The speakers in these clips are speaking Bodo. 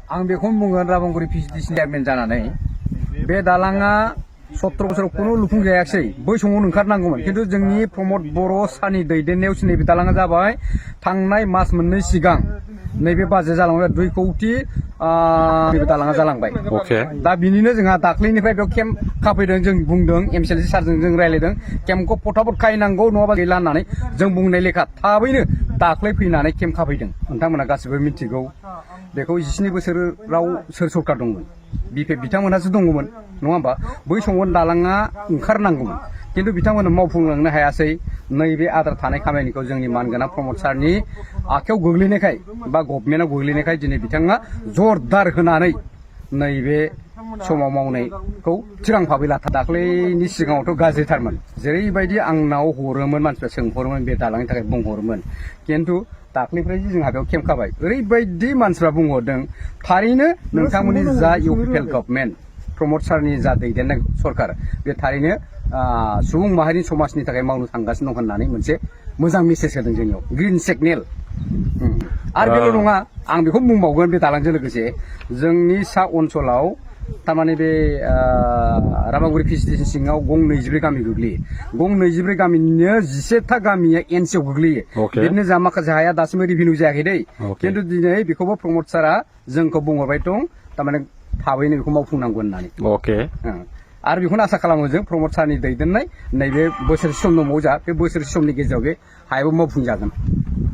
आं बेखौनो बुंगोन राबांगुरि पिसिडिसि चेयारमेन जानानै बे दालाङा 17 बोसोराव खुनु लुफुंजायाखै बै समाव ओंखारनांगौमोन खिन्थु जोंनि प्रमद बर' सारनि दैदेननायावसो नैबे दालाङा जाबाय थांनाय मास मोननै सिगां नैबे बाजेट जालांबाय 2 कौटि नैबे दालाङा जालांबाय दा बिनिनो जोंहा दाख्लैनिफ्राय बेयाव केम्प खाफैदों जों बुंदों एमसिएलसि सारजों जों रायलायदों केम्पखौ फटाफट खाहैनांगौ नङाबा गैला होननानै जों बुंनाय लेखा थाबैनो दाख्लै फैनानै केम्प खाफैदों नोंथांमोना गासिबो मिथिगौ बेखौ 17 बोसोराव सोर सरकार दंमोन बिपिएफ बिथांमोनहासो दङमोन नङा होमबा बै समाव दालाङा ओंखारनांगौमोन खिन्थु बिथांमोना मावफुंलांनो हायासै नैबे आद्रा थानाय खामानिखौ जोंनि मानगोनां प्रमद सारनि आखायाव गोग्लैनायखाय बा गभर्नमेन्टआव गोग्लैनायखाय दिनै बिथाङा जरदार होनानै नैबे समाव मावनायखौ थिरांफाबै लाथा दाख्लैनि सिगाङावथ' गाज्रिथारमोन जेरैबायदि आंनाव हरोमोन मानसिफ्रा सोंहरोमोन बे दालांनि थाखाय बुंहरोमोन खिन्थु दाख्लैनिफ्राय जोंहा बेयाव केम्प खाबाय ओरैबायदि मानसिफ्रा बुंहरदों थारैनो नोंथांमोननि जा इउपिपिएल गभर्नमेन्ट प्रमद सारनि जा दैदेननाय सरकार बे थारैनो सुबुं माहारिनि समाजनि थाखाय मावनो थांगासिनो दं होननानै मोनसे मोजां मेसेज होदों जोंनियाव ग्रिन सिगनेल आरो बेल' नङा आं बेखौ बुंबावगोन बे दालांजों लोगोसे जोंनि सा ओनसोलाव थारमाने बे राबांगुरि पिसिडिसि सिङाव गं 24 गामि गोग्लैयो गं 24 गामिनिनो 17था गामिया एनसिआव गोग्लैयो बिदिनो जा माखासे हाया दासिमबो रिभिनिउ जायाखै दै खिन्थु दिनै बेखौबो प्रमद सारा जोंखौ बुंहरबाय दं थारमाने थाबैनो बेखौ मावफुंनांगौ होननानै आरो बेखौनो आसा खालामो जों प्रमद सारनि दैदेननाय नैबे बोसोरसे सम दंबावो जा बे बोसोरसे समनि गेजेराव बे हायाबो मावफुंजागोन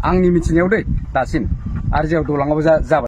आंनि मिथिनायाव दै दासिम आरो जेराव दलाङाबो जाबाय